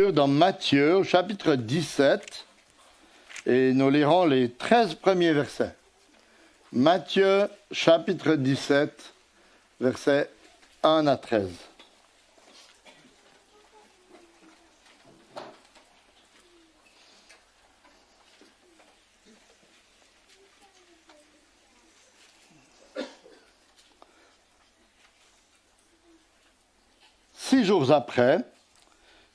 Dans Matthieu, au chapitre 17, et nous lirons les 13 premiers versets. Matthieu, chapitre 17, versets 1 à 13. Six jours après,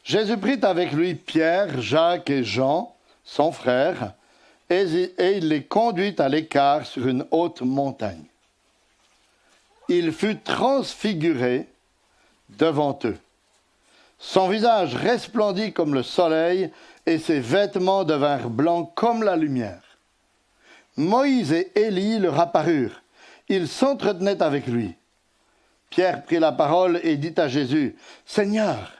Jésus prit avec lui Pierre, Jacques et Jean, son frère, et il les conduit à l'écart sur une haute montagne. Il fut transfiguré devant eux. Son visage resplendit comme le soleil et ses vêtements devinrent blancs comme la lumière. Moïse et Élie leur apparurent. Ils s'entretenaient avec lui. Pierre prit la parole et dit à Jésus, « Seigneur,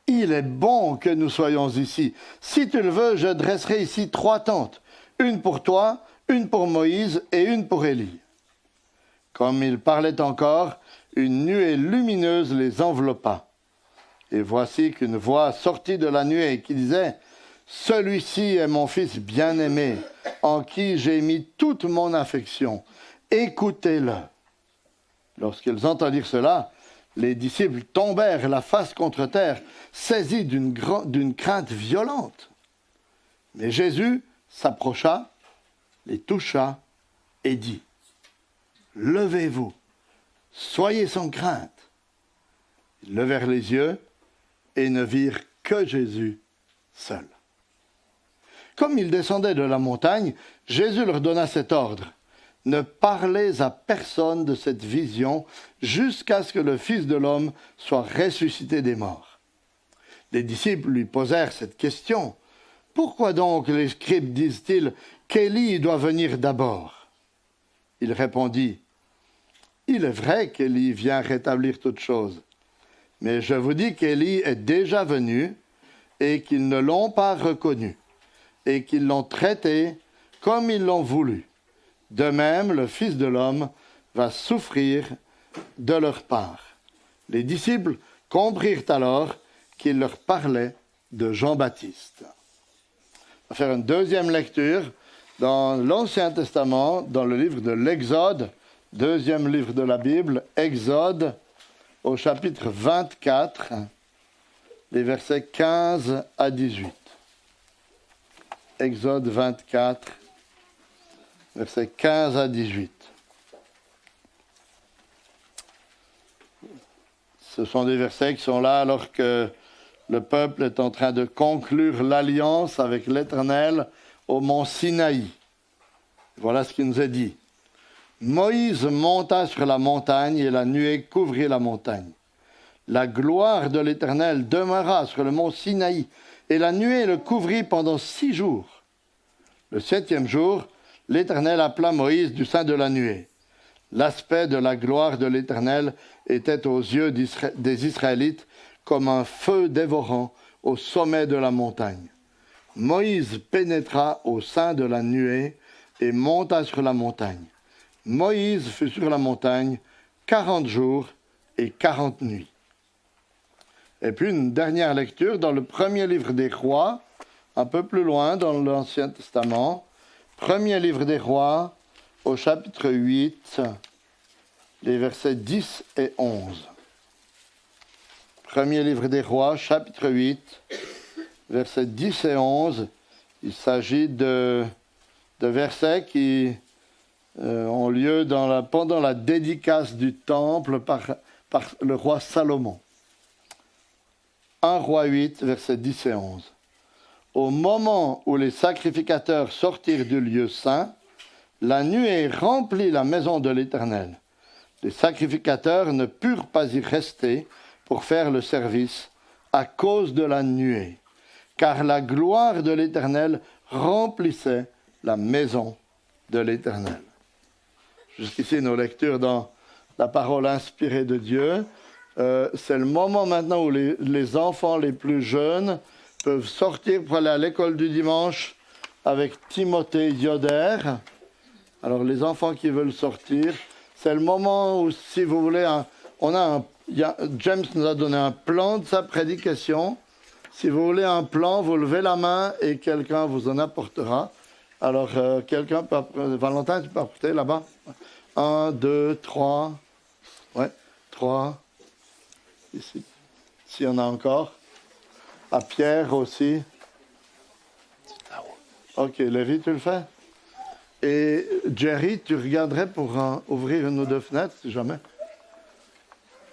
il est bon que nous soyons ici. Si tu le veux, je dresserai ici 3 tentes, une pour toi, une pour Moïse et une pour Élie. » Comme il parlait encore, une nuée lumineuse les enveloppa. Et voici qu'une voix sortit de la nuée qui disait, « Celui-ci est mon fils bien-aimé, en qui j'ai mis toute mon affection. Écoutez-le. » Lorsqu'ils entendirent cela, les disciples tombèrent la face contre terre, saisis d'une crainte violente. Mais Jésus s'approcha, les toucha et dit, « Levez-vous, soyez sans crainte. » Ils levèrent les yeux et ne virent que Jésus seul. Comme ils descendaient de la montagne, Jésus leur donna cet ordre. Ne parlez à personne de cette vision jusqu'à ce que le Fils de l'homme soit ressuscité des morts. Les disciples lui posèrent cette question. Pourquoi donc les scribes disent-ils qu'Élie doit venir d'abord? Il répondit, il est vrai qu'Élie vient rétablir toutes choses, mais je vous dis qu'Élie est déjà venu et qu'ils ne l'ont pas reconnu et qu'ils l'ont traité comme ils l'ont voulu. De même, le Fils de l'homme va souffrir de leur part. Les disciples comprirent alors qu'il leur parlait de Jean-Baptiste. On va faire une deuxième lecture dans l'Ancien Testament, dans le livre de l'Exode, deuxième livre de la Bible, Exode, au chapitre 24, les versets 15 à 18. Exode 24, versets 15 à 18. Ce sont des versets qui sont là alors que le peuple est en train de conclure l'alliance avec l'Éternel au mont Sinaï. Voilà ce qu'il nous est dit. Moïse monta sur la montagne et la nuée couvrit la montagne. La gloire de l'Éternel demeura sur le mont Sinaï et la nuée le couvrit pendant 6 jours. Le 7e jour, l'Éternel appela Moïse du sein de la nuée. L'aspect de la gloire de l'Éternel était aux yeux des Israélites comme un feu dévorant au sommet de la montagne. Moïse pénétra au sein de la nuée et monta sur la montagne. Moïse fut sur la montagne 40 jours et 40 nuits. Et puis une dernière lecture dans le premier livre des Rois, un peu plus loin dans l'Ancien Testament. Premier livre des Rois, au chapitre 8, les versets 10 et 11. Premier livre des Rois, chapitre 8, versets 10 et 11. Il s'agit de versets qui ont lieu pendant la dédicace du temple par le roi Salomon. 1 Roi 8, versets 10 et 11. Au moment où les sacrificateurs sortirent du lieu saint, la nuée remplit la maison de l'Éternel. Les sacrificateurs ne purent pas y rester pour faire le service à cause de la nuée, car la gloire de l'Éternel remplissait la maison de l'Éternel. Jusqu'ici, nos lectures dans la parole inspirée de Dieu. C'est le moment maintenant où les enfants les plus jeunes peuvent sortir pour aller à l'école du dimanche avec Timothée Yoder. Alors les enfants qui veulent sortir, c'est le moment où, si vous voulez, James nous a donné un plan de sa prédication. Si vous voulez un plan, vous levez la main et quelqu'un vous en apportera. Alors, Valentin, tu peux apporter là-bas? 1, 2, 3. Ouais, 3. Ici. S'il y en a encore. À Pierre aussi. Ok, Lévi, tu le fais? Et Jerry, tu regarderais pour ouvrir une ou deux fenêtres, si jamais?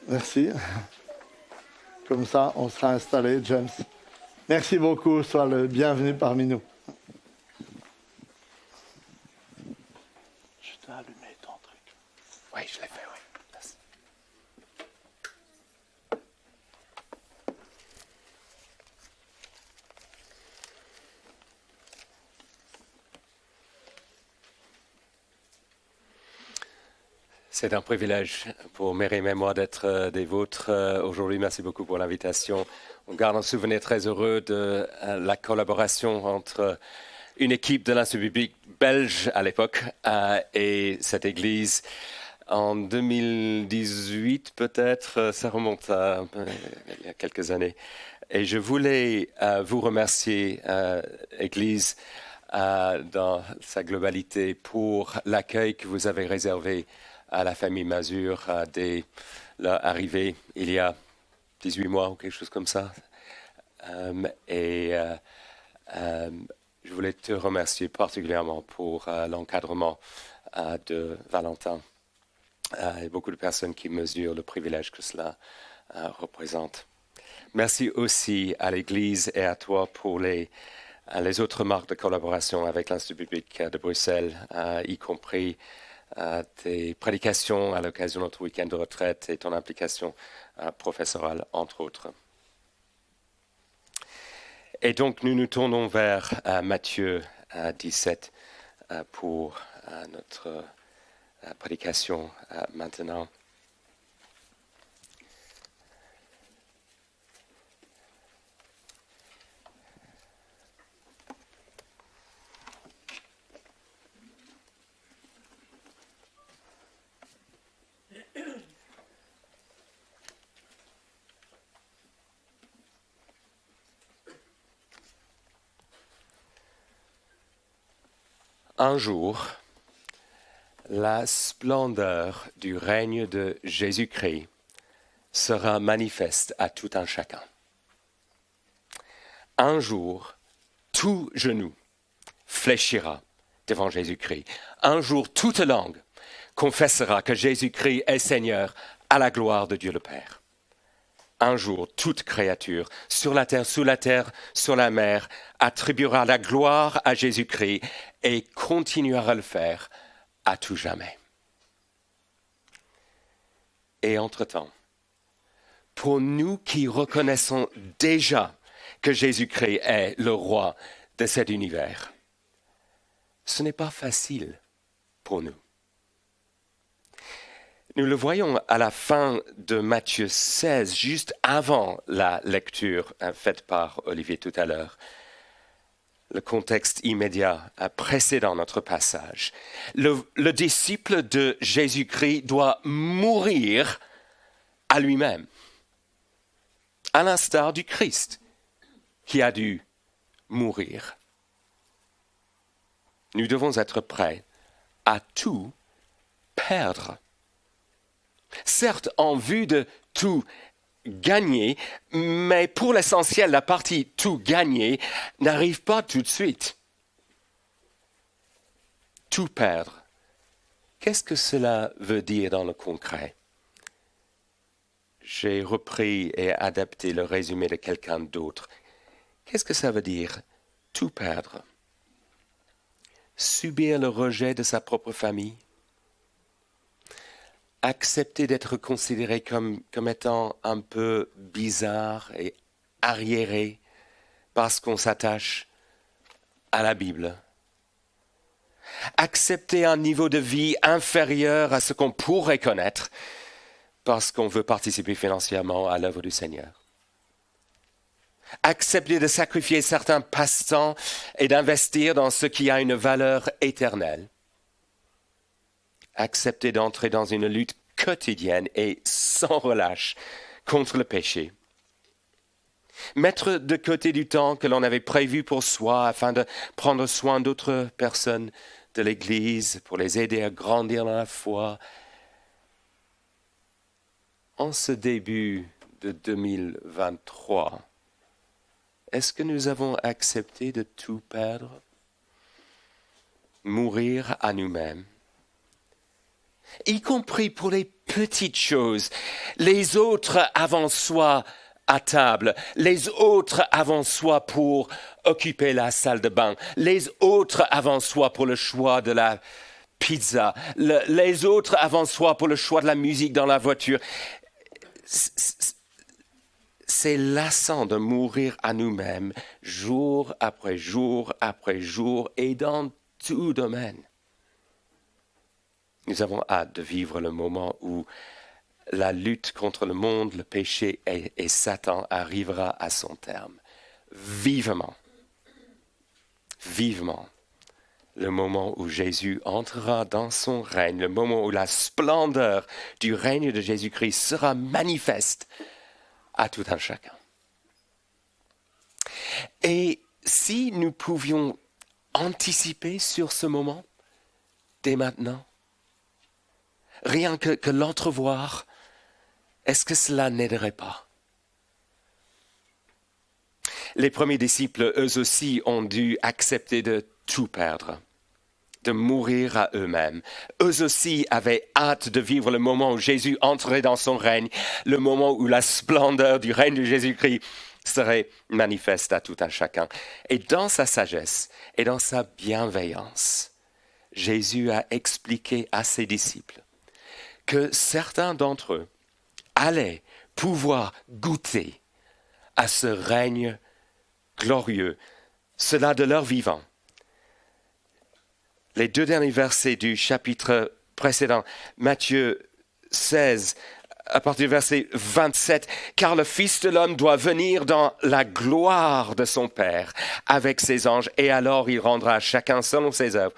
Merci. Comme ça, on sera installé, James. Merci beaucoup, sois le bienvenu parmi nous. Je t'ai allumé ton truc. Oui, je l'ai fait, oui. Merci. C'est un privilège pour Myriam et moi d'être des vôtres aujourd'hui. Merci beaucoup pour l'invitation. On garde un souvenir très heureux de la collaboration entre une équipe de l'Institut biblique belge à l'époque et cette église. En 2018, peut-être, ça remonte à il y a quelques années. Et je voulais vous remercier, Église, dans sa globalité, pour l'accueil que vous avez réservé à la famille Mazur dès leur arrivée il y a 18 mois ou quelque chose comme ça. Je voulais te remercier particulièrement pour l'encadrement de Valentin. Et beaucoup de personnes qui mesurent le privilège que cela représente. Merci aussi à l'Église et à toi pour les autres marques de collaboration avec l'Institut biblique de Bruxelles, y compris tes prédications à l'occasion de notre week-end de retraite et ton implication professorale, entre autres. Et donc, nous nous tournons vers Matthieu 17 pour notre prédication maintenant. Un jour, la splendeur du règne de Jésus-Christ sera manifeste à tout un chacun. Un jour, tout genou fléchira devant Jésus-Christ. Un jour, toute langue confessera que Jésus-Christ est Seigneur à la gloire de Dieu le Père. Un jour, toute créature, sur la terre, sous la terre, sur la mer, attribuera la gloire à Jésus-Christ et continuera à le faire à tout jamais. Et entre-temps, pour nous qui reconnaissons déjà que Jésus-Christ est le roi de cet univers, ce n'est pas facile pour nous. Nous le voyons à la fin de Matthieu 16, juste avant la lecture faite par Olivier tout à l'heure. Le contexte immédiat précédant notre passage. Le disciple de Jésus-Christ doit mourir à lui-même, à l'instar du Christ qui a dû mourir. Nous devons être prêts à tout perdre. Certes, en vue de tout gagner, mais pour l'essentiel, la partie tout gagner n'arrive pas tout de suite. Tout perdre. Qu'est-ce que cela veut dire dans le concret? J'ai repris et adapté le résumé de quelqu'un d'autre. Qu'est-ce que ça veut dire, tout perdre? Subir le rejet de sa propre famille? Accepter d'être considéré comme étant un peu bizarre et arriéré parce qu'on s'attache à la Bible. Accepter un niveau de vie inférieur à ce qu'on pourrait connaître parce qu'on veut participer financièrement à l'œuvre du Seigneur. Accepter de sacrifier certains passe-temps et d'investir dans ce qui a une valeur éternelle. Accepter d'entrer dans une lutte quotidienne et sans relâche contre le péché. Mettre de côté du temps que l'on avait prévu pour soi afin de prendre soin d'autres personnes de l'Église, pour les aider à grandir dans la foi. En ce début de 2023, est-ce que nous avons accepté de tout perdre? Mourir à nous-mêmes, y compris pour les petites choses, les autres avant soi à table, les autres avant soi pour occuper la salle de bain, les autres avant soi pour le choix de la pizza, les autres avant soi pour le choix de la musique dans la voiture. C'est lassant de mourir à nous-mêmes jour après jour après jour et dans tout domaine. Nous avons hâte de vivre le moment où la lutte contre le monde, le péché et Satan arrivera à son terme. Vivement, vivement, le moment où Jésus entrera dans son règne, le moment où la splendeur du règne de Jésus-Christ sera manifeste à tout un chacun. Et si nous pouvions anticiper sur ce moment dès maintenant, rien que l'entrevoir, est-ce que cela n'aiderait pas? Les premiers disciples, eux aussi, ont dû accepter de tout perdre, de mourir à eux-mêmes. Eux aussi avaient hâte de vivre le moment où Jésus entrerait dans son règne, le moment où la splendeur du règne de Jésus-Christ serait manifeste à tout un chacun. Et dans sa sagesse et dans sa bienveillance, Jésus a expliqué à ses disciples que certains d'entre eux allaient pouvoir goûter à ce règne glorieux, cela de leur vivant. Les 2 derniers versets du chapitre précédent, Matthieu 16, à partir du verset 27, « Car le Fils de l'homme doit venir dans la gloire de son Père avec ses anges, et alors il rendra à chacun selon ses œuvres.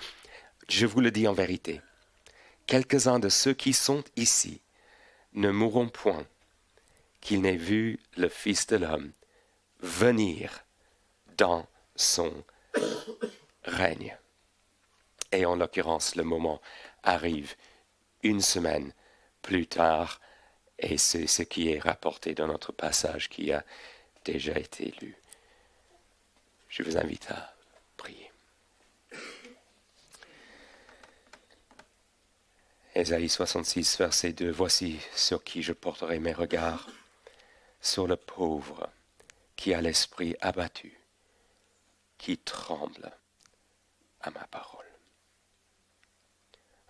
Je vous le dis en vérité, quelques-uns de ceux qui sont ici ne mourront point, qu'ils n'aient vu le Fils de l'homme venir dans son règne. » Et en l'occurrence, le moment arrive une semaine plus tard, et c'est ce qui est rapporté dans notre passage qui a déjà été lu. Je vous invite à prier. Ésaïe 66, verset 2, « Voici sur qui je porterai mes regards, sur le pauvre qui a l'esprit abattu, qui tremble à ma parole. »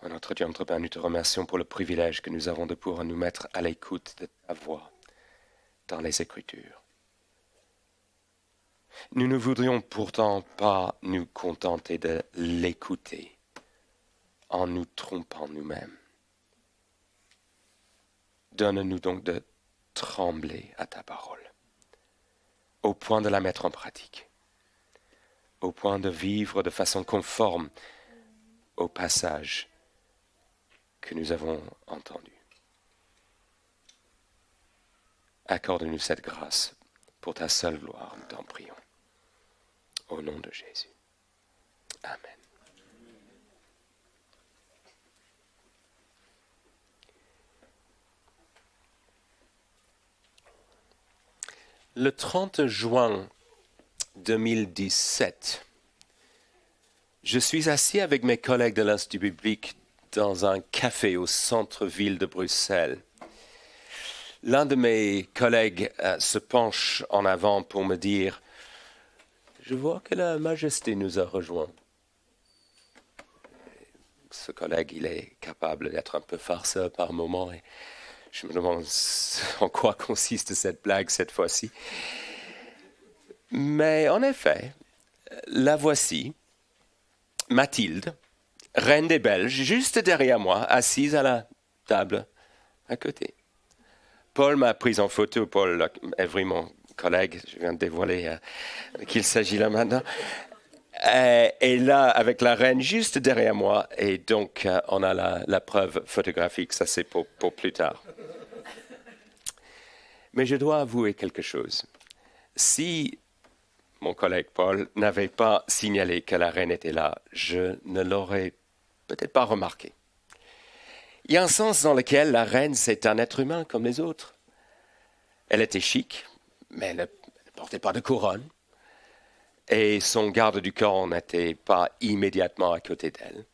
Oh, notre Dieu, notre Père, nous te remercions pour le privilège que nous avons de pouvoir nous mettre à l'écoute de ta voix dans les Écritures. Nous ne voudrions pourtant pas nous contenter de l'écouter en nous trompant nous-mêmes. Donne-nous donc de trembler à ta parole, au point de la mettre en pratique, au point de vivre de façon conforme au passage que nous avons entendu. Accorde-nous cette grâce pour ta seule gloire, nous t'en prions. Au nom de Jésus. Amen. Le 30 juin 2017, je suis assis avec mes collègues de l'Institut biblique dans un café au centre-ville de Bruxelles. L'un de mes collègues se penche en avant pour me dire « Je vois que la Majesté nous a rejoints. » Ce collègue, il est capable d'être un peu farceur par moments et je me demande en quoi consiste cette blague cette fois-ci. Mais en effet, la voici, Mathilde, reine des Belges, juste derrière moi, assise à la table à côté. Paul m'a pris en photo. Paul est mon collègue, je viens de dévoiler qu'il s'agit là maintenant. Et là, avec la reine juste derrière moi, et donc on a la preuve photographique, ça c'est pour plus tard. Mais je dois avouer quelque chose. Si mon collègue Paul n'avait pas signalé que la reine était là, je ne l'aurais peut-être pas remarqué. Il y a un sens dans lequel la reine, c'est un être humain comme les autres. Elle était chic, mais elle ne portait pas de couronne. Et son garde du corps n'était pas immédiatement à côté d'elle.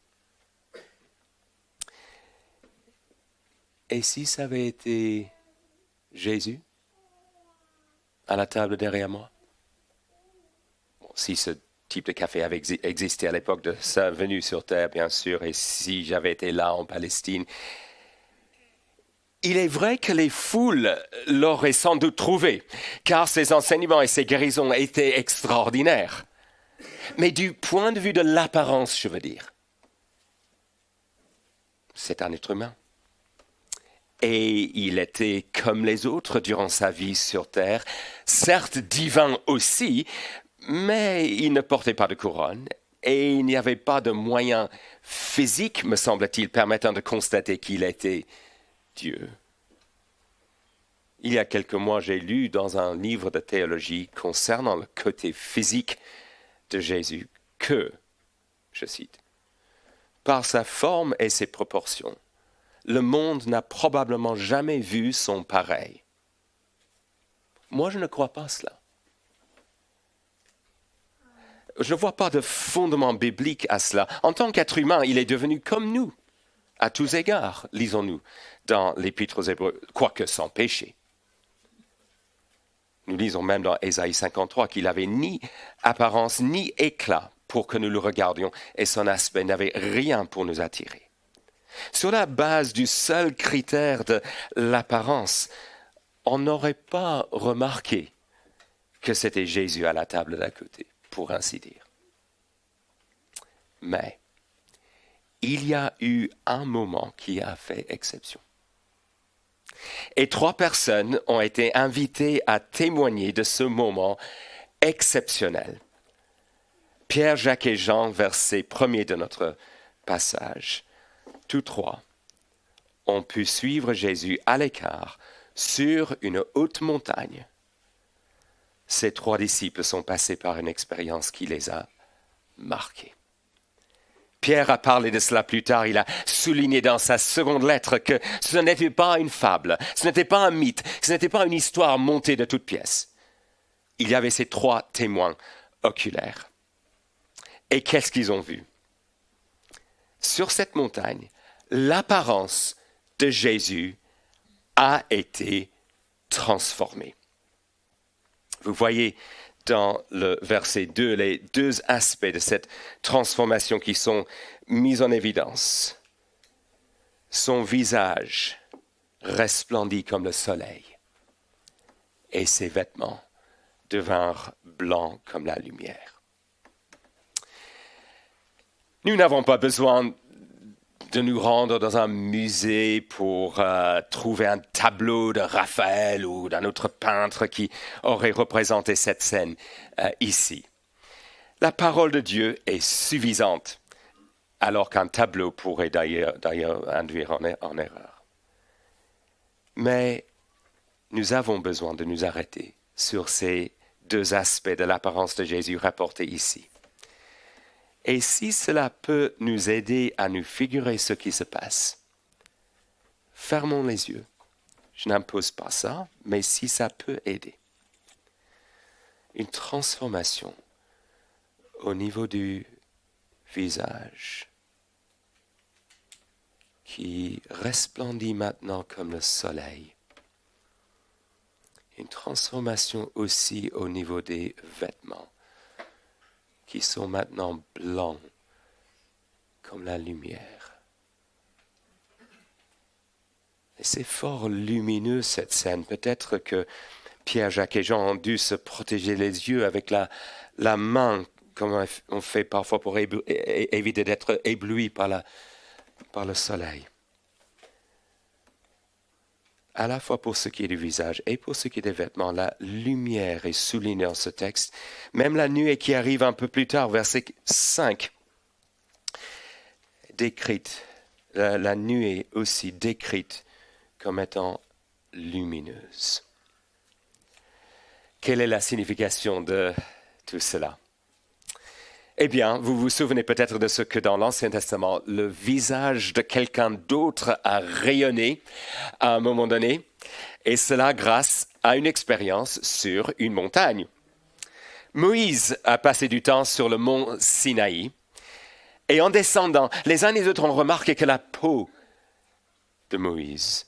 Et si ça avait été Jésus à la table derrière moi? Bon, si ce type de café avait existé à l'époque de sa venue sur Terre, bien sûr, et si j'avais été là en Palestine, il est vrai que les foules l'auraient sans doute trouvé, car ses enseignements et ses guérisons étaient extraordinaires. Mais du point de vue de l'apparence, je veux dire, c'est un être humain. Et il était comme les autres durant sa vie sur Terre, certes divin aussi, mais il ne portait pas de couronne et il n'y avait pas de moyens physiques, me semble-t-il, permettant de constater qu'il était Dieu. Il y a quelques mois, j'ai lu dans un livre de théologie concernant le côté physique de Jésus que, je cite, « Par sa forme et ses proportions, le monde n'a probablement jamais vu son pareil. » Moi, je ne crois pas cela. Je ne vois pas de fondement biblique à cela. En tant qu'être humain, il est devenu comme nous, à tous égards, lisons-nous dans l'Épître aux Hébreux, quoique sans péché. Nous lisons même dans Ésaïe 53 qu'il n'avait ni apparence ni éclat pour que nous le regardions, et son aspect n'avait rien pour nous attirer. Sur la base du seul critère de l'apparence, on n'aurait pas remarqué que c'était Jésus à la table d'à côté, pour ainsi dire. Mais il y a eu un moment qui a fait exception. Et 3 personnes ont été invitées à témoigner de ce moment exceptionnel. Pierre, Jacques et Jean, versets 1er de notre passage. Tous 3 ont pu suivre Jésus à l'écart sur une haute montagne. Ces 3 disciples sont passés par une expérience qui les a marqués. Pierre a parlé de cela plus tard. Il a souligné dans sa seconde lettre que ce n'était pas une fable, ce n'était pas un mythe, ce n'était pas une histoire montée de toutes pièces. Il y avait ces 3 témoins oculaires. Et qu'est-ce qu'ils ont vu? Sur cette montagne, l'apparence de Jésus a été transformée. Vous voyez dans le verset 2 les 2 aspects de cette transformation qui sont mis en évidence. Son visage resplendit comme le soleil et ses vêtements devinrent blancs comme la lumière. Nous n'avons pas besoin de nous rendre dans un musée pour trouver un tableau de Raphaël ou d'un autre peintre qui aurait représenté cette scène ici. La parole de Dieu est suffisante, alors qu'un tableau pourrait d'ailleurs induire en erreur. Mais nous avons besoin de nous arrêter sur ces 2 aspects de l'apparence de Jésus rapportés ici. Et si cela peut nous aider à nous figurer ce qui se passe, fermons les yeux. Je n'impose pas ça, mais si ça peut aider. Une transformation au niveau du visage qui resplendit maintenant comme le soleil. Une transformation aussi au niveau des vêtements qui sont maintenant blancs comme la lumière. Et c'est fort lumineux cette scène. Peut-être que Pierre, Jacques et Jean ont dû se protéger les yeux avec la main, comme on fait parfois pour éviter d'être ébloui par le soleil. À la fois pour ce qui est du visage et pour ce qui est des vêtements, la lumière est soulignée dans ce texte. Même la nuée qui arrive un peu plus tard, verset 5, décrite, la nuée aussi décrite comme étant lumineuse. Quelle est la signification de tout cela? Eh bien, vous vous souvenez peut-être de ce que dans l'Ancien Testament, le visage de quelqu'un d'autre a rayonné à un moment donné, et cela grâce à une expérience sur une montagne. Moïse a passé du temps sur le mont Sinaï, et en descendant, les uns et les autres ont remarqué que la peau de Moïse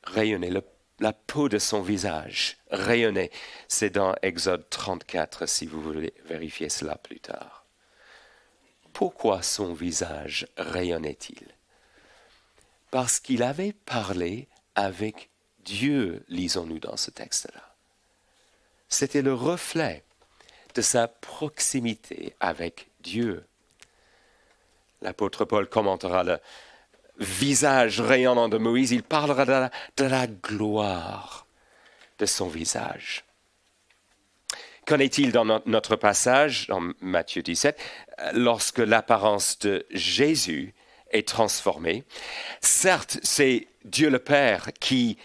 rayonnait, la peau de son visage rayonnait. C'est dans Exode 34, si vous voulez vérifier cela plus tard. Pourquoi son visage rayonnait-il? Parce qu'il avait parlé avec Dieu, lisons-nous dans ce texte-là. C'était le reflet de sa proximité avec Dieu. L'apôtre Paul commentera le visage rayonnant de Moïse, il parlera de la gloire de son visage. Qu'en est-il dans notre passage, dans Matthieu 17, lorsque l'apparence de Jésus est transformée? Certes, c'est Dieu le Père qui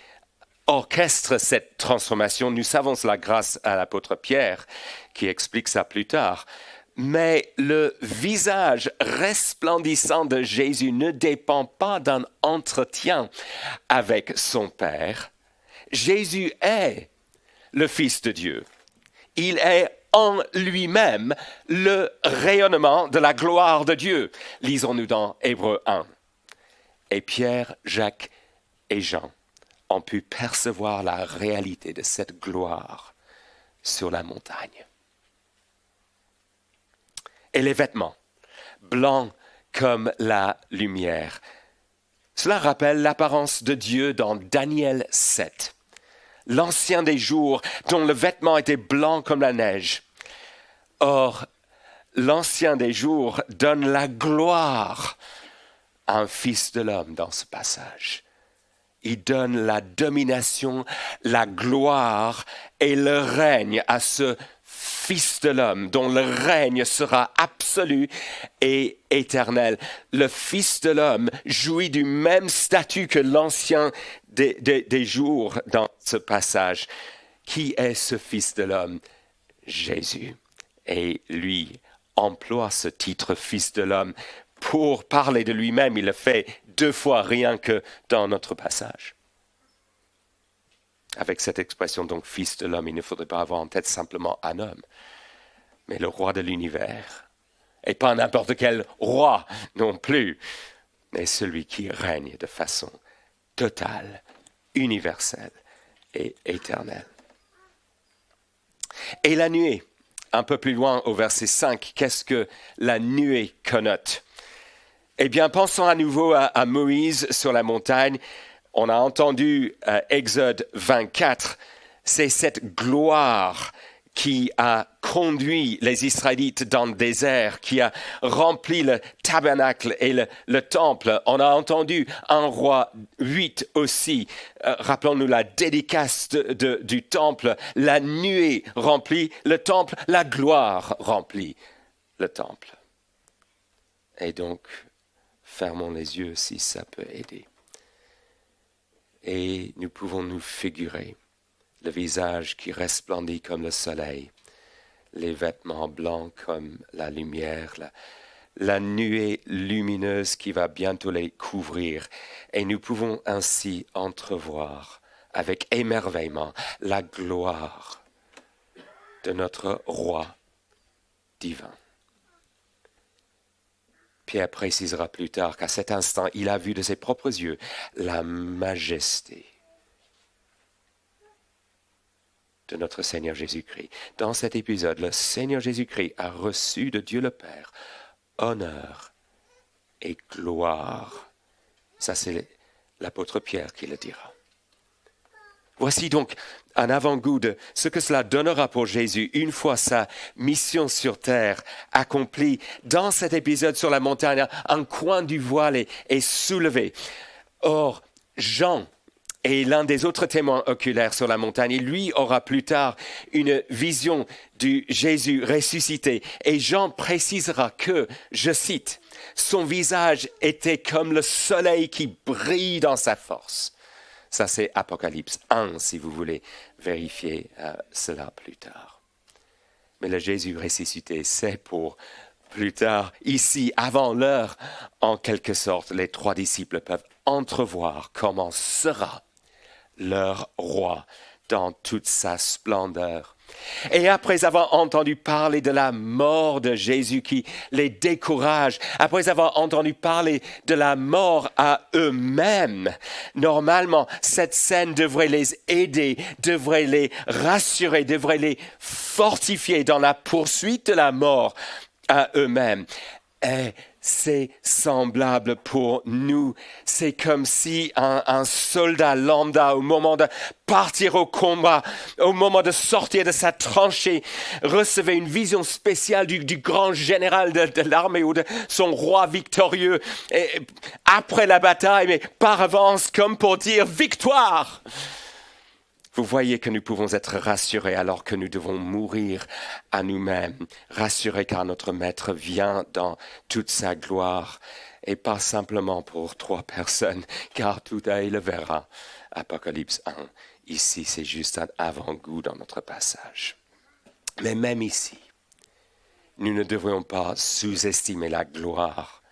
orchestre cette transformation. Nous savons cela grâce à l'apôtre Pierre, qui explique ça plus tard. Mais le visage resplendissant de Jésus ne dépend pas d'un entretien avec son Père. Jésus est le Fils de Dieu. Il est en lui-même le rayonnement de la gloire de Dieu. Lisons-nous dans Hébreux 1. Et Pierre, Jacques et Jean ont pu percevoir la réalité de cette gloire sur la montagne. Et les vêtements, blancs comme la lumière. Cela rappelle l'apparence de Dieu dans Daniel 7. L'ancien des jours dont le vêtement était blanc comme la neige. Or, l'ancien des jours donne la gloire à un fils de l'homme dans ce passage. Il donne la domination, la gloire et le règne à ce Fils de l'homme, dont le règne sera absolu et éternel. Le Fils de l'homme jouit du même statut que l'ancien des jours dans ce passage. Qui est ce Fils de l'homme? Jésus. Et lui emploie ce titre Fils de l'homme pour parler de lui-même. Il le fait 2 fois rien que dans notre passage. Avec cette expression, donc, Fils de l'homme, il ne faudrait pas avoir en tête simplement un homme, mais le roi de l'univers. Et pas n'importe quel roi non plus, mais celui qui règne de façon totale, universelle et éternelle. Et la nuée, un peu plus loin au verset 5, qu'est-ce que la nuée connote? Eh bien, pensons à nouveau à Moïse sur la montagne. On a entendu Exode 24, c'est cette gloire qui a conduit les Israélites dans le désert, qui a rempli le tabernacle et le temple. On a entendu un roi 8 aussi. Rappelons-nous la dédicace du temple. La nuée remplit le temple, la gloire remplit le temple. Et donc, fermons les yeux si ça peut aider. Et nous pouvons nous figurer le visage qui resplendit comme le soleil, les vêtements blancs comme la lumière, la nuée lumineuse qui va bientôt les couvrir. Et nous pouvons ainsi entrevoir avec émerveillement la gloire de notre roi divin. Pierre précisera plus tard qu'à cet instant, il a vu de ses propres yeux la majesté de notre Seigneur Jésus-Christ. Dans cet épisode, le Seigneur Jésus-Christ a reçu de Dieu le Père honneur et gloire. Ça, c'est l'apôtre Pierre qui le dira. Voici donc un avant-goût de ce que cela donnera pour Jésus une fois sa mission sur terre accomplie. Dans cet épisode sur la montagne, un coin du voile est soulevé. Or, Jean est l'un des autres témoins oculaires sur la montagne. Et lui aura plus tard une vision du Jésus ressuscité. Et Jean précisera que, je cite, « Son visage était comme le soleil qui brille dans sa force. » Ça, c'est Apocalypse 1, si vous voulez vérifier cela plus tard. Mais le Jésus ressuscité, c'est pour plus tard, ici, avant l'heure, en quelque sorte, les 3 disciples peuvent entrevoir comment sera leur roi dans toute sa splendeur. Et après avoir entendu parler de la mort de Jésus qui les décourage, après avoir entendu parler de la mort à eux-mêmes, normalement, cette scène devrait les aider, devrait les rassurer, devrait les fortifier dans la poursuite de la mort à eux-mêmes. Et c'est semblable pour nous. C'est comme si un soldat lambda, au moment de partir au combat, au moment de sortir de sa tranchée, recevait une vision spéciale du grand général de l'armée ou de son roi victorieux. Et après la bataille, mais par avance, comme pour dire « victoire !» Vous voyez que nous pouvons être rassurés alors que nous devons mourir à nous-mêmes, rassurés car notre Maître vient dans toute sa gloire et pas simplement pour 3 personnes, car tout œil le verra. Apocalypse 1, ici c'est juste un avant-goût dans notre passage. Mais même ici, nous ne devrions pas sous-estimer la gloire.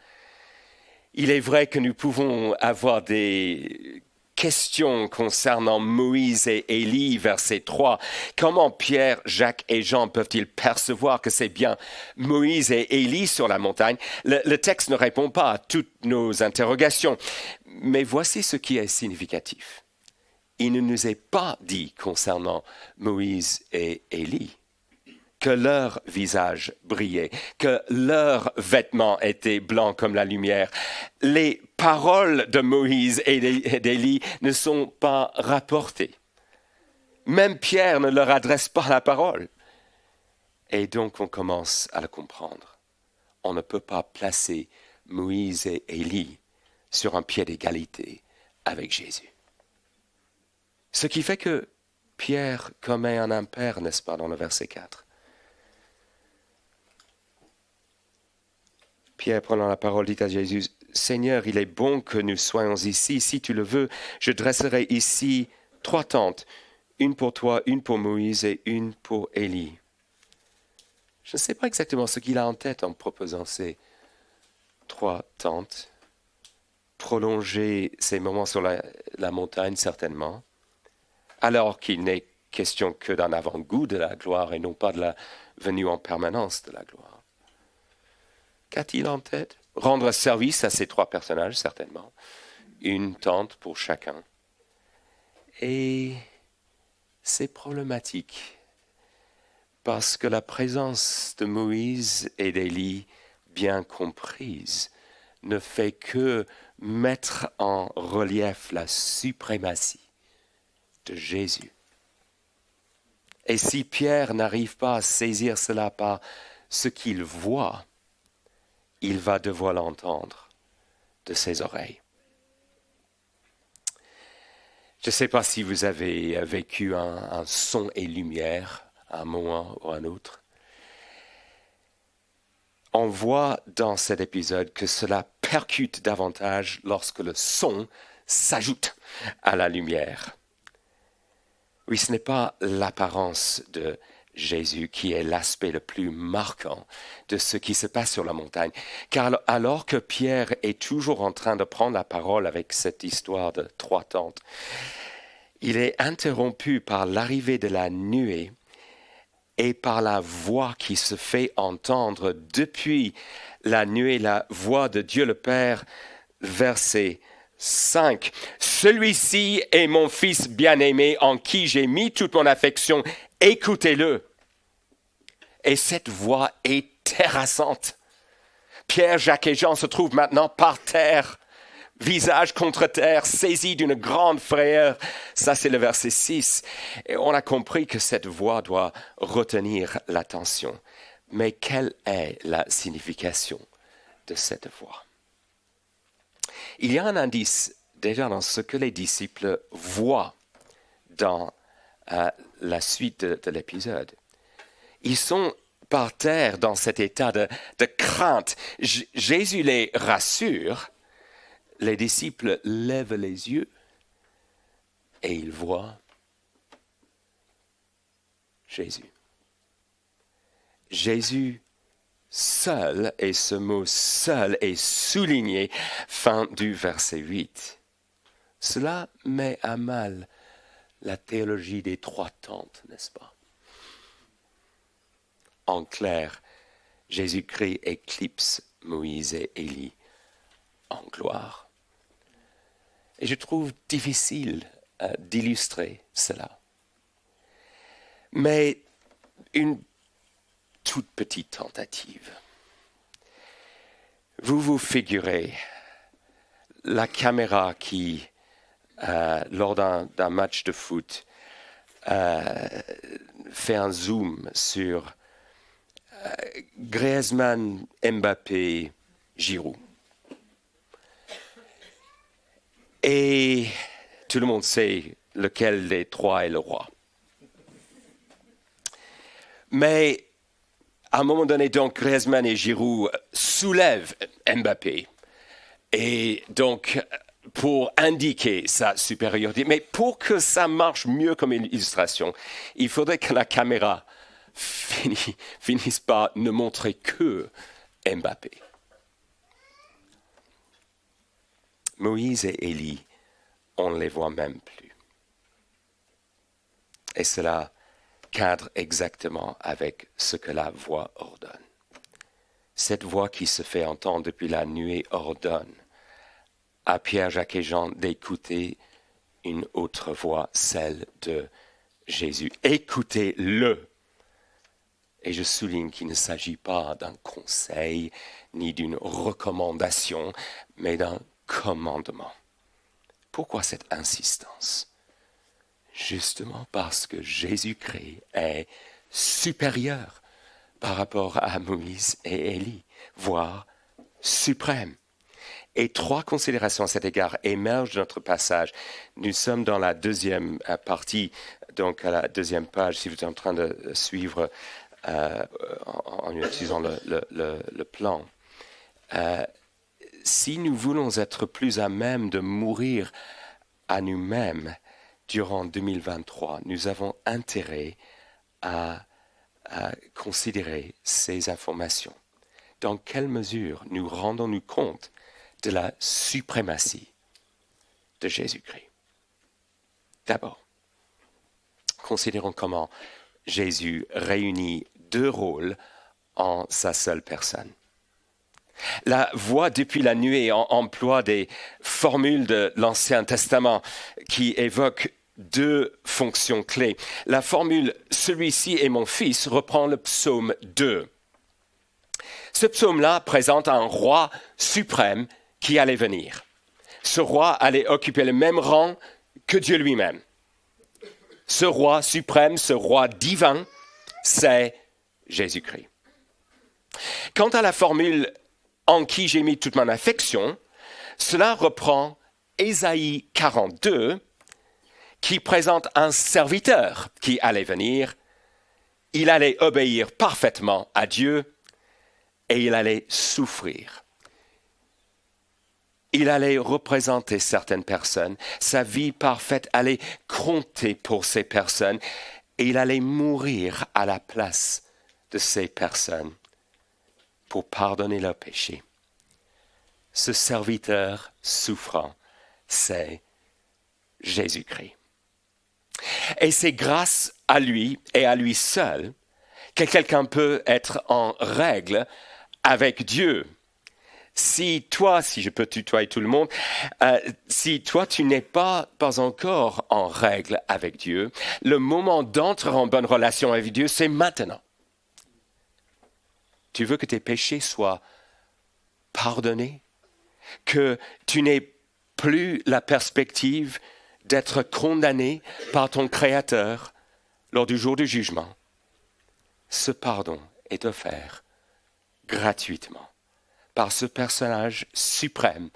Il est vrai que nous pouvons avoir des questions concernant Moïse et Élie, verset 3. Comment Pierre, Jacques et Jean peuvent-ils percevoir que c'est bien Moïse et Élie sur la montagne? Le texte ne répond pas à toutes nos interrogations. Mais voici ce qui est significatif. Il ne nous est pas dit concernant Moïse et Élie que leur visage brillait, que leurs vêtements étaient blancs comme la lumière. Les paroles de Moïse et d'Élie ne sont pas rapportées. Même Pierre ne leur adresse pas la parole. Et donc on commence à le comprendre. On ne peut pas placer Moïse et Élie sur un pied d'égalité avec Jésus. Ce qui fait que Pierre commet un impair, n'est-ce pas, dans le verset 4. Pierre, prenant la parole, dit à Jésus, « Seigneur, il est bon que nous soyons ici. Si tu le veux, je dresserai ici 3 tentes, une pour toi, une pour Moïse et une pour Élie. » Je ne sais pas exactement ce qu'il a en tête en proposant ces 3 tentes. Prolonger ces moments sur la montagne, certainement, alors qu'il n'est question que d'un avant-goût de la gloire et non pas de la venue en permanence de la gloire. Qu'a-t-il en tête? Rendre service à ces 3 personnages, certainement. Une tente pour chacun. Et c'est problématique, parce que la présence de Moïse et d'Élie, bien comprise, ne fait que mettre en relief la suprématie de Jésus. Et si Pierre n'arrive pas à saisir cela par ce qu'il voit, il va devoir l'entendre de ses oreilles. Je ne sais pas si vous avez vécu un son et lumière à un moment ou à un autre. On voit dans cet épisode que cela percute davantage lorsque le son s'ajoute à la lumière. Oui, ce n'est pas l'apparence de Jésus qui est l'aspect le plus marquant de ce qui se passe sur la montagne. Car alors que Pierre est toujours en train de prendre la parole avec cette histoire de 3 tentes, il est interrompu par l'arrivée de la nuée et par la voix qui se fait entendre depuis la nuée, la voix de Dieu le Père, verset 5. « Celui-ci est mon fils bien-aimé en qui j'ai mis toute mon affection. Écoutez-le. » Et cette voix est terrassante. Pierre, Jacques et Jean se trouvent maintenant par terre, visage contre terre, saisis d'une grande frayeur. Ça, c'est le verset 6. Et on a compris que cette voix doit retenir l'attention. Mais quelle est la signification de cette voix? Il y a un indice déjà dans ce que les disciples voient dans la suite de l'épisode. Ils sont par terre dans cet état de crainte. Jésus les rassure. Les disciples lèvent les yeux et il voit Jésus. Jésus seul, et ce mot seul est souligné, fin du verset 8. Cela met à mal la théologie des trois tentes, n'est-ce pas? En clair, Jésus-Christ éclipse Moïse et Élie en gloire. Et je trouve difficile d'illustrer cela. Mais une toute petite tentative. Vous vous figurez la caméra qui, lors d'un match de foot, fait un zoom sur Griezmann, Mbappé, Giroud. Et tout le monde sait lequel des trois est le roi. Mais à un moment donné, donc, Griezmann et Giroud soulèvent Mbappé. Et donc, pour indiquer sa supériorité, mais pour que ça marche mieux comme une illustration, il faudrait que la caméra finisse par ne montrer que Mbappé. Moïse et Élie, on ne les voit même plus. Et cela cadre exactement avec ce que la voix ordonne. Cette voix qui se fait entendre depuis la nuée ordonne à Pierre, Jacques et Jean d'écouter une autre voix, celle de Jésus. Écoutez-le. Et je souligne qu'il ne s'agit pas d'un conseil ni d'une recommandation, mais d'un commandement. Pourquoi cette insistance? Justement parce que Jésus-Christ est supérieur par rapport à Moïse et Élie, voire suprême. Et trois considérations à cet égard émergent de notre passage. Nous sommes dans la deuxième partie, donc à la deuxième page, si vous êtes en train de suivre en utilisant le plan. Si nous voulons être plus à même de mourir à nous-mêmes durant 2023, nous avons intérêt à considérer ces informations. Dans quelle mesure nous rendons-nous compte de la suprématie de Jésus-Christ? D'abord, considérons comment Jésus réunit deux rôles en sa seule personne. La voix depuis la nuée emploie des formules de l'Ancien Testament qui évoquent deux fonctions clés. La formule « celui-ci est mon fils » reprend le psaume 2. Ce psaume-là présente un roi suprême qui allait venir. Ce roi allait occuper le même rang que Dieu lui-même. Ce roi suprême, ce roi divin, c'est Jésus-Christ. Quant à la formule « en qui j'ai mis toute mon affection », cela reprend Ésaïe 42, qui présente un serviteur qui allait venir. Il allait obéir parfaitement à Dieu et il allait souffrir. Il allait représenter certaines personnes. Sa vie parfaite allait compter pour ces personnes et il allait mourir à la place de ces personnes pour pardonner leurs péchés. Ce serviteur souffrant, c'est Jésus-Christ. Et c'est grâce à lui et à lui seul que quelqu'un peut être en règle avec Dieu. Si je peux tutoyer tout le monde, si toi tu n'es pas encore en règle avec Dieu, le moment d'entrer en bonne relation avec Dieu, c'est maintenant. Tu veux que tes péchés soient pardonnés, que tu n'aies plus la perspective d'être condamné par ton Créateur lors du jour du jugement. Ce pardon est offert gratuitement par ce personnage suprême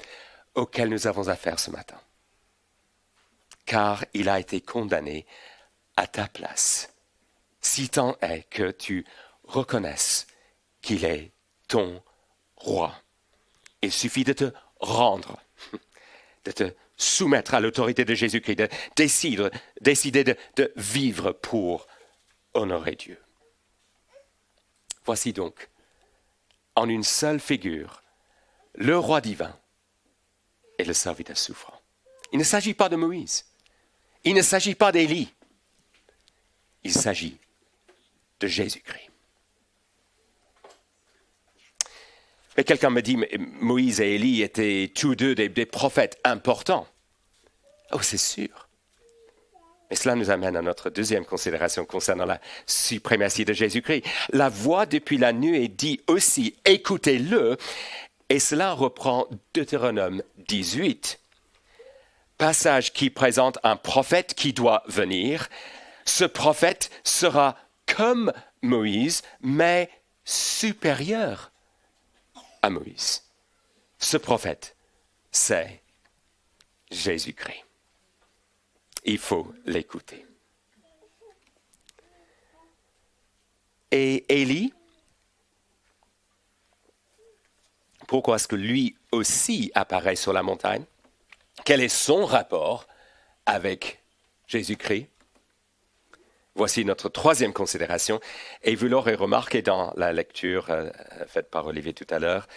auquel nous avons affaire ce matin. Car il a été condamné à ta place, si tant est que tu reconnaisses qu'il est ton roi. Il suffit de te rendre, de te soumettre à l'autorité de Jésus-Christ, de décider de vivre pour honorer Dieu. Voici donc, en une seule figure, le roi divin et le serviteur souffrant. Il ne s'agit pas de Moïse. Il ne s'agit pas d'Élie. Il s'agit de Jésus-Christ. Mais quelqu'un me dit, Moïse et Élie étaient tous deux des prophètes importants. Oh, c'est sûr. Mais cela nous amène à notre deuxième considération concernant la suprématie de Jésus-Christ. La voix depuis la nuée dit aussi, écoutez-le, et cela reprend Deutéronome 18, passage qui présente un prophète qui doit venir. Ce prophète sera comme Moïse, mais supérieur à Moïse. Ce prophète, c'est Jésus-Christ. Il faut l'écouter. Et Élie, pourquoi est-ce que lui aussi apparaît sur la montagne? Quel est son rapport avec Jésus-Christ? Voici notre troisième considération. Et vous l'aurez remarqué dans la lecture faite par Olivier tout à l'heure,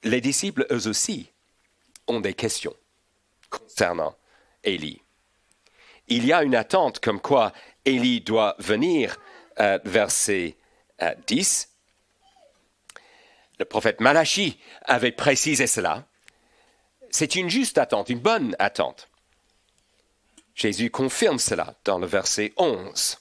les disciples, eux aussi, ont des questions concernant Élie. Il y a une attente comme quoi Élie doit venir, verset 10. Le prophète Malachi avait précisé cela. C'est une juste attente, une bonne attente. Jésus confirme cela dans le verset 11.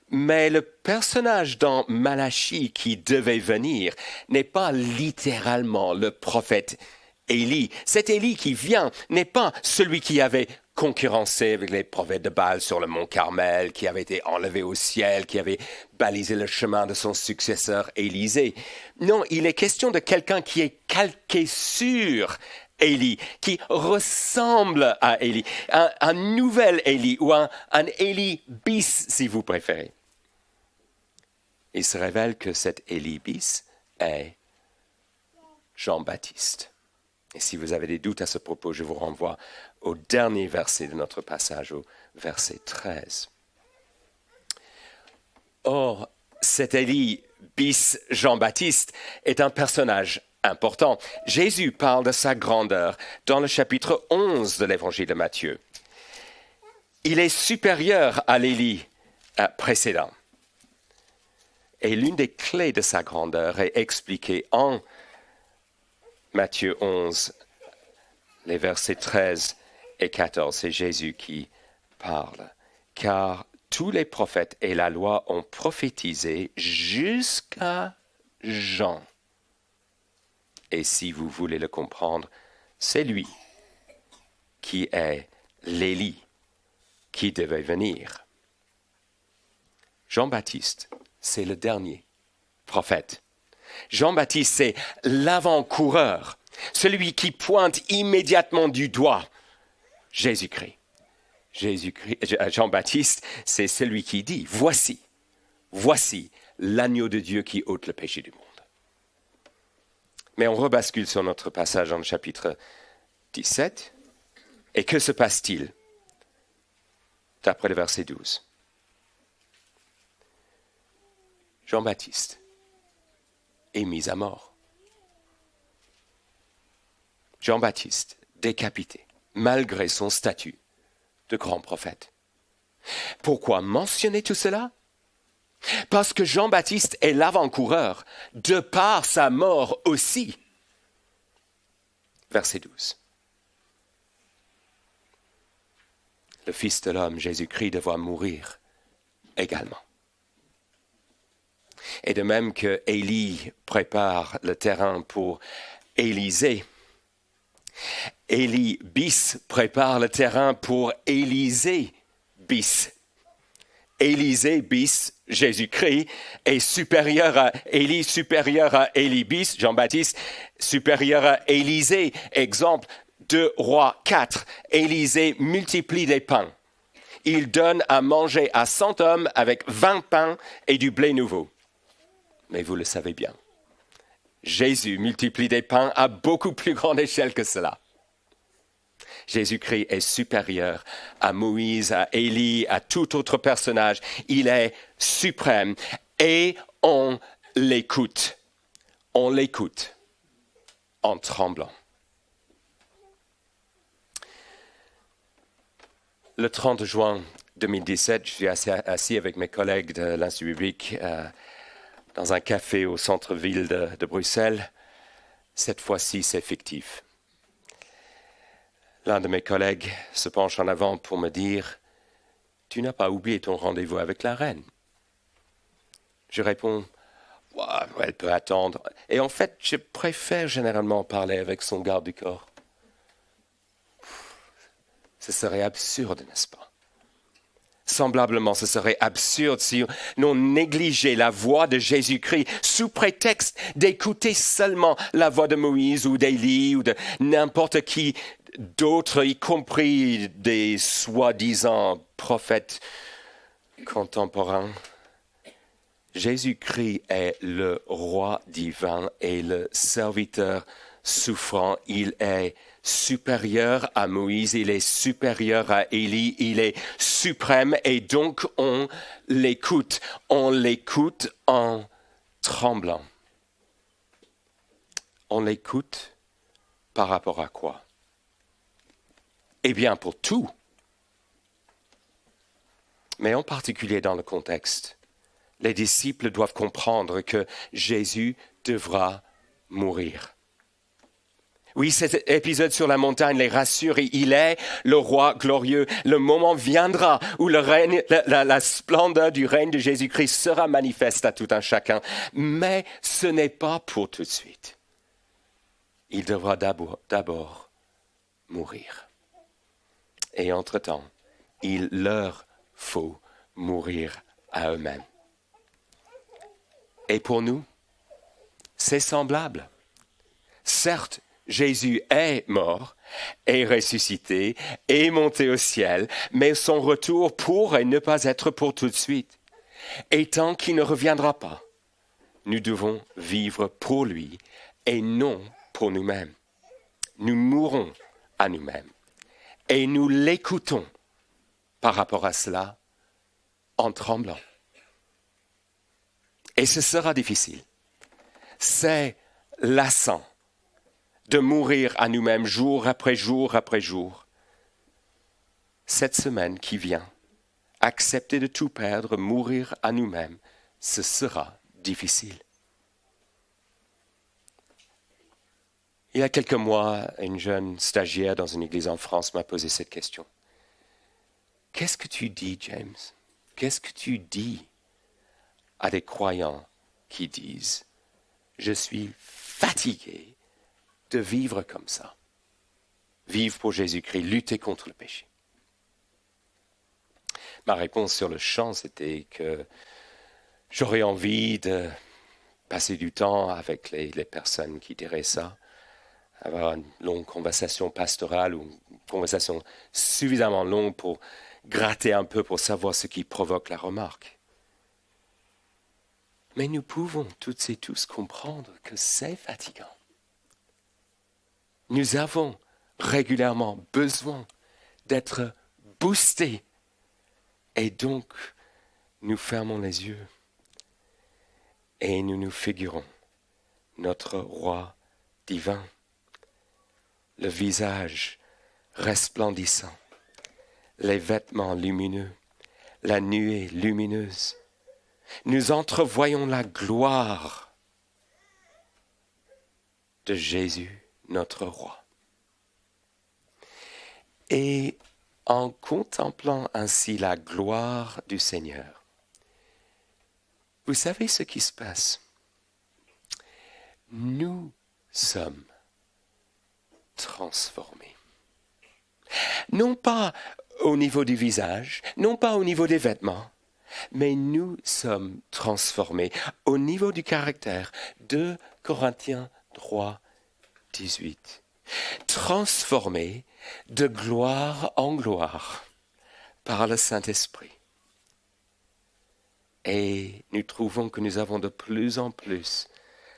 Mais le personnage dans Malachi qui devait venir n'est pas littéralement le prophète Élie. Cet Élie qui vient n'est pas celui qui avait concurrencé avec les prophètes de Baal sur le mont Carmel, qui avait été enlevé au ciel, qui avait balisé le chemin de son successeur Élisée. Non, il est question de quelqu'un qui est calqué sur Élie, qui ressemble à Élie, un nouvel Élie ou un Élie bis si vous préférez. Il se révèle que cet Élie bis est Jean-Baptiste. Et si vous avez des doutes à ce propos, je vous renvoie au dernier verset de notre passage, au verset 13. Or, cet Élie bis Jean-Baptiste est un personnage important. Jésus parle de sa grandeur dans le chapitre 11 de l'évangile de Matthieu. Il est supérieur à l'Élie précédent. Et l'une des clés de sa grandeur est expliquée en Matthieu 11, les versets 13 et 14. C'est Jésus qui parle. Car tous les prophètes et la loi ont prophétisé jusqu'à Jean. Et si vous voulez le comprendre, c'est lui qui est l'Élie qui devait venir. Jean-Baptiste, c'est le dernier prophète. Jean-Baptiste, c'est l'avant-coureur, celui qui pointe immédiatement du doigt Jésus-Christ. Jean-Baptiste, c'est celui qui dit, voici l'agneau de Dieu qui ôte le péché du monde. Mais on rebascule sur notre passage dans le chapitre 17. Et que se passe-t-il d'après le verset 12? Jean-Baptiste est mis à mort. Jean-Baptiste décapité, malgré son statut de grand prophète. Pourquoi mentionner tout cela? Parce que Jean-Baptiste est l'avant-coureur, de par sa mort aussi. Verset 12. Le Fils de l'homme, Jésus-Christ, devra mourir également. Et de même que Élie prépare le terrain pour Élisée, Élie bis prépare le terrain pour Élisée bis. Élisée bis, Jésus-Christ, est supérieur à Élie, supérieur à Élie bis, Jean-Baptiste, supérieur à Élisée. Exemple, 2 Rois 4, Élisée multiplie des pains. Il donne à manger à 100 hommes avec 20 pains et du blé nouveau. Mais vous le savez bien, Jésus multiplie des pains à beaucoup plus grande échelle que cela. Jésus-Christ est supérieur à Moïse, à Élie, à tout autre personnage. Il est suprême et on l'écoute. On l'écoute en tremblant. Le 30 juin 2017, je suis assis avec mes collègues de l'Institut biblique dans un café au centre-ville de Bruxelles. Cette fois-ci, c'est fictif. L'un de mes collègues se penche en avant pour me dire « Tu n'as pas oublié ton rendez-vous avec la reine ?» Je réponds « Elle peut attendre. » Et en fait, je préfère généralement parler avec son garde du corps. Ce serait absurde, n'est-ce pas? Semblablement, ce serait absurde si on négligeait la voix de Jésus-Christ sous prétexte d'écouter seulement la voix de Moïse ou d'Élie ou de n'importe qui d'autre, y compris des soi-disant prophètes contemporains. Jésus-Christ est le roi divin et le serviteur souffrant. Il est supérieur à Moïse, il est supérieur à Élie, il est suprême et donc on l'écoute. On l'écoute en tremblant. On l'écoute par rapport à quoi? Eh bien, pour tout. Mais en particulier dans le contexte. Les disciples doivent comprendre que Jésus devra mourir. Oui, cet épisode sur la montagne les rassure. Il est le roi glorieux. Le moment viendra où la splendeur du règne de Jésus-Christ sera manifeste à tout un chacun. Mais ce n'est pas pour tout de suite. Il devra d'abord mourir. Et entre-temps, il leur faut mourir à eux-mêmes. Et pour nous, c'est semblable. Certes, Jésus est mort, est ressuscité, est monté au ciel, mais son retour pourrait ne pas être pour tout de suite. Et tant qu'il ne reviendra pas, nous devons vivre pour lui et non pour nous-mêmes. Nous mourrons à nous-mêmes et nous l'écoutons par rapport à cela en tremblant. Et ce sera difficile. C'est lassant de mourir à nous-mêmes jour après jour après jour. Cette semaine qui vient, accepter de tout perdre, mourir à nous-mêmes, ce sera difficile. Il y a quelques mois, une jeune stagiaire dans une église en France m'a posé cette question. Qu'est-ce que tu dis, James? Qu'est-ce que tu dis à des croyants qui disent « Je suis fatigué de vivre comme ça. Vivre pour Jésus-Christ, lutter contre le péché. » Ma réponse sur le champ, c'était que j'aurais envie de passer du temps avec les personnes qui diraient ça, avoir une longue conversation pastorale ou une conversation suffisamment longue pour gratter un peu pour savoir ce qui provoque la remarque. Mais nous pouvons toutes et tous comprendre que c'est fatigant. Nous avons régulièrement besoin d'être boostés. Et donc, nous fermons les yeux et nous nous figurons notre roi divin, le visage resplendissant, les vêtements lumineux, la nuée lumineuse. Nous entrevoyons la gloire de Jésus, notre roi. Et en contemplant ainsi la gloire du Seigneur, vous savez ce qui se passe? Nous sommes transformés. Non pas au niveau du visage, non pas au niveau des vêtements, mais nous sommes transformés au niveau du caractère. 2 Corinthiens 3, 18. Transformés de gloire en gloire par le Saint-Esprit. Et nous trouvons que nous avons de plus en plus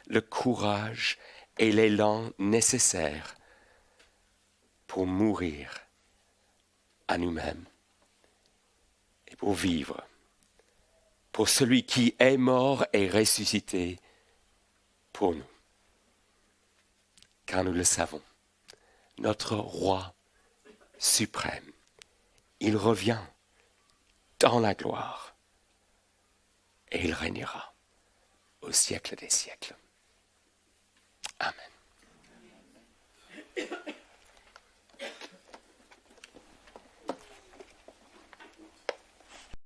le courage et l'élan nécessaires pour mourir à nous-mêmes et pour vivre pour celui qui est mort et ressuscité pour nous. Car nous le savons, notre roi suprême, il revient dans la gloire et il régnera au siècle des siècles. Amen.